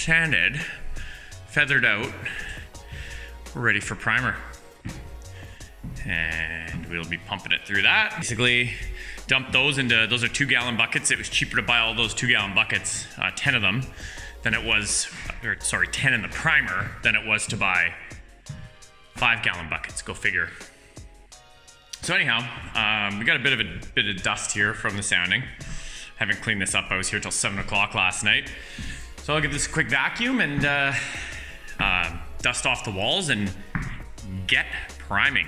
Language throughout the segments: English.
sanded, feathered out. We're ready for primer. And we'll be pumping it through that. Basically, dump those into, those are 2-gallon buckets. It was cheaper to buy all those 2-gallon buckets, 10 of them, than it was, 10 in the primer, than it was to buy 5-gallon buckets. Go figure. So anyhow, we got a bit of dust here from the sounding. Haven't cleaned this up. I was here till 7 o'clock last night. So I'll give this a quick vacuum and dust off the walls and get priming.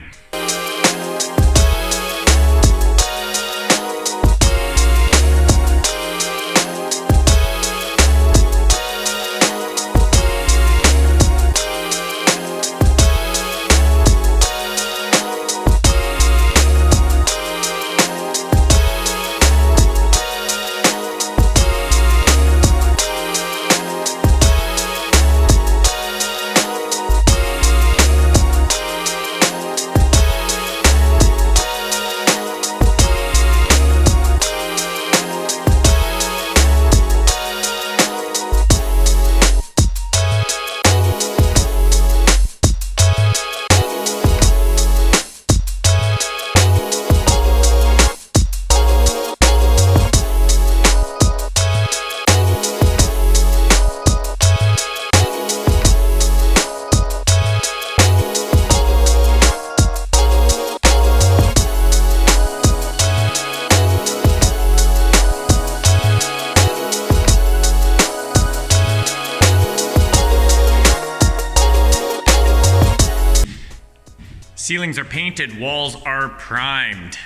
Ceilings are painted, walls are primed.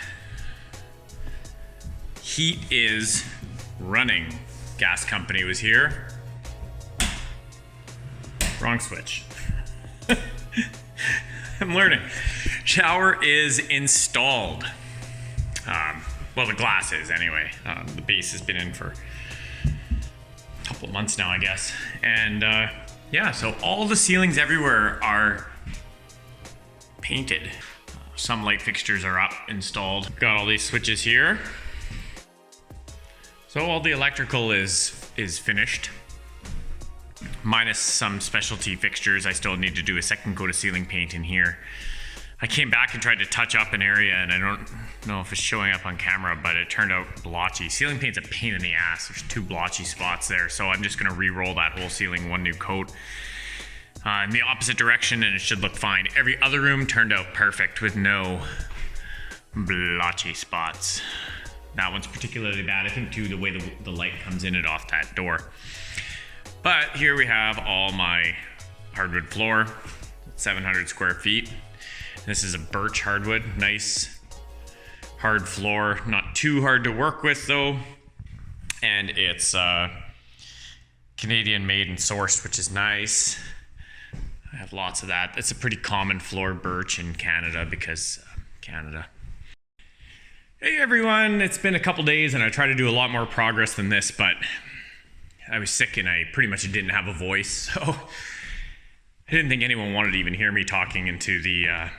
Heat is running. Gas company was here. Wrong switch. I'm learning. Shower is installed. Well, the glass is anyway. The base has been in for a couple of months now, I guess. And yeah, so all the ceilings everywhere are painted. Some light fixtures are up, installed. Got all these switches here. So all the electrical is finished. Minus some specialty fixtures. I still need to do a second coat of ceiling paint in here. I came back and tried to touch up an area, and I don't know if it's showing up on camera, but it turned out blotchy. Ceiling paint's a pain in the ass. There's 2 blotchy spots there, so I'm just gonna re-roll that whole ceiling, 1 new coat. In the opposite direction, and it should look fine. Every other room turned out perfect with no blotchy spots. That one's particularly bad, I think, too, the way the light comes in and off that door. But here we have all my hardwood floor, 700 square feet. This is a birch hardwood, nice hard floor, not too hard to work with though. And it's Canadian made and sourced, which is nice. I have lots of that. It's a pretty common floor, birch, in Canada because Canada. Hey everyone, it's been a couple days and I try to do a lot more progress than this, but I was sick and I pretty much didn't have a voice, so I didn't think anyone wanted to even hear me talking into the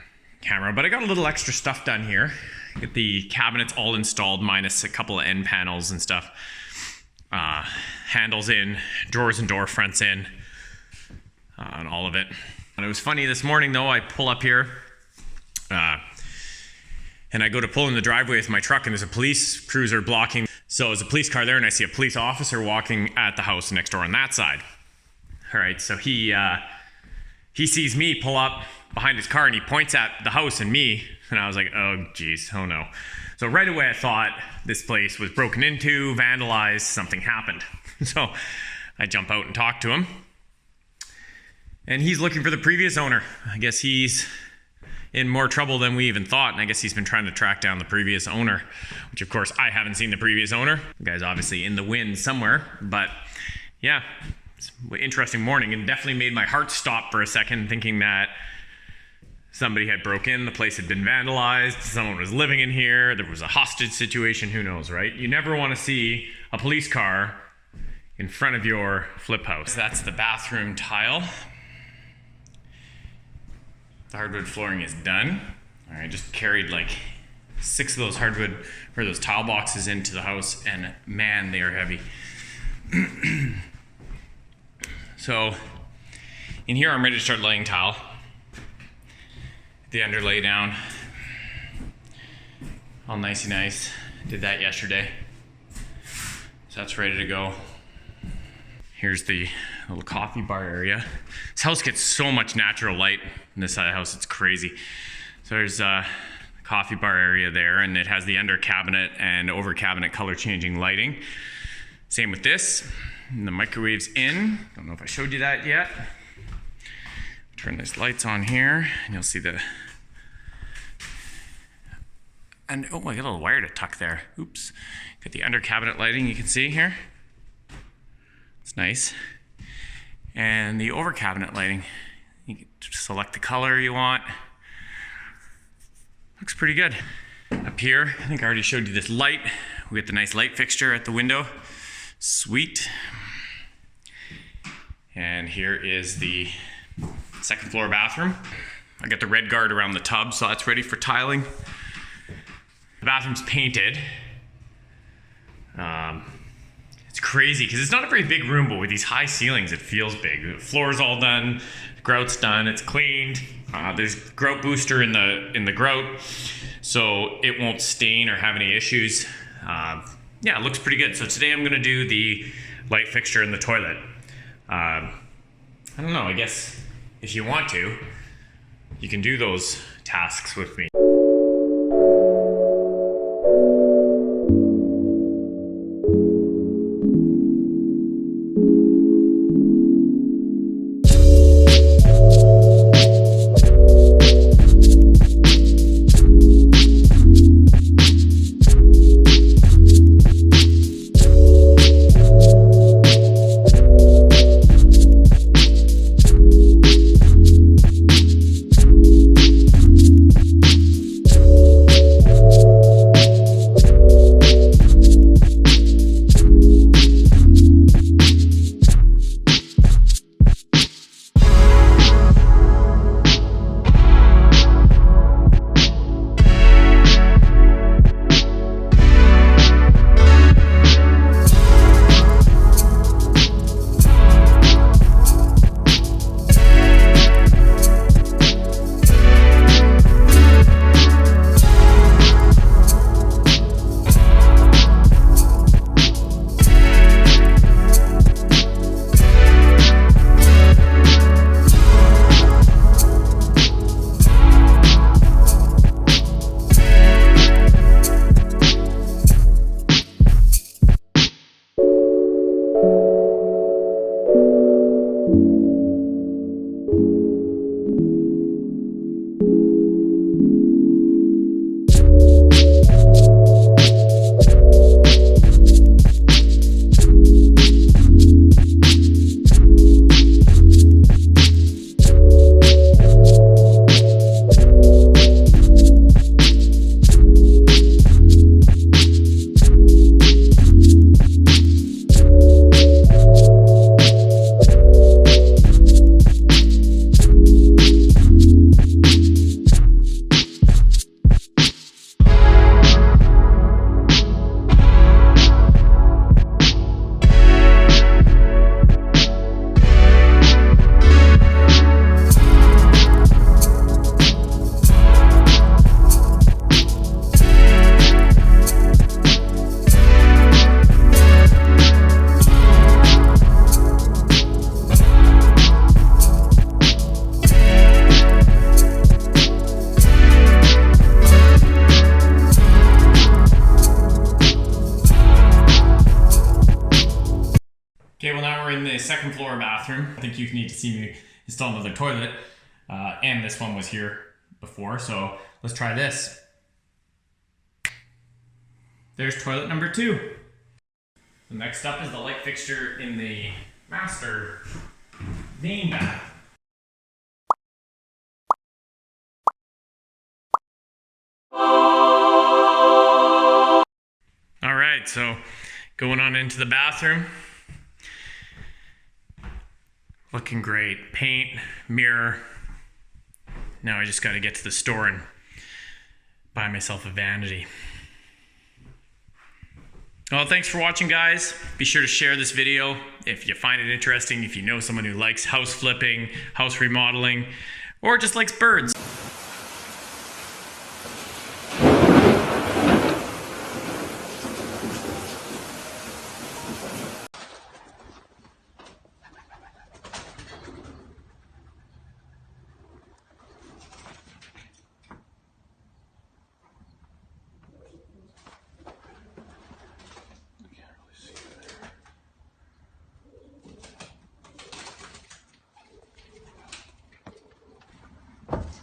camera, but I got a little extra stuff done here. Get the cabinets all installed minus a couple of end panels and stuff. Handles in, drawers and door fronts in. And all of it. And it was funny this morning though, I pull up here and I go to pull in the driveway with my truck and there's a police cruiser blocking. So there's a police car there and I see a police officer walking at the house next door on that side. All right, so he sees me pull up behind his car and he points at the house and me, and I was like, oh geez, oh no. So right away I thought this place was broken into, vandalized, something happened. So I jump out and talk to him. And he's looking for the previous owner. I guess he's in more trouble than we even thought, and I guess he's been trying to track down the previous owner, which of course I haven't seen the previous owner. The guy's obviously in the wind somewhere, but yeah, it's an interesting morning and definitely made my heart stop for a second, thinking that somebody had broke in, the place had been vandalized, someone was living in here, there was a hostage situation, who knows, right? You never want to see a police car in front of your flip house. That's the bathroom tile. The hardwood flooring is done. All right, just carried like 6 of those hardwood or those tile boxes into the house, and man, they are heavy. So in here, I'm ready to start laying tile. The underlay down, all nicey nice. Did that yesterday. So that's ready to go. Here's the little coffee bar area. This house gets so much natural light in this side of the house, it's crazy. So there's a coffee bar area there, and it has the under cabinet and over cabinet color changing lighting. Same with this. And the microwave's in. Don't know if I showed you that yet. Turn these lights on here, and you'll see the, and oh, I got a little wire to tuck there. Oops. Got the under cabinet lighting you can see here. It's nice. And the over cabinet lighting, you can select the color you want. Looks pretty good. Up here, I think I already showed you this light. We got the nice light fixture at the window. Sweet. And here is the second floor bathroom. I got the red guard around the tub, so that's ready for tiling. The bathroom's painted. It's crazy because it's not a very big room, but with these high ceilings, it feels big. The floor's all done, the grout's done, it's cleaned. There's grout booster in the grout, so it won't stain or have any issues. Yeah, it looks pretty good. So today I'm gonna do the light fixture in the toilet. I don't know, I guess if you want to, you can do those tasks with me. Okay, well now we're in the second floor bathroom. I think you need to see me install another toilet. And this one was here before, so let's try this. There's toilet number 2. The next up is the light fixture in the master main bath. All right, so going on into the bathroom. Looking great. Paint, mirror. Now I just got to get to the store and buy myself a vanity. Well, thanks for watching, guys. Be sure to share this video if you find it interesting, if you know someone who likes house flipping, house remodeling, or just likes birds.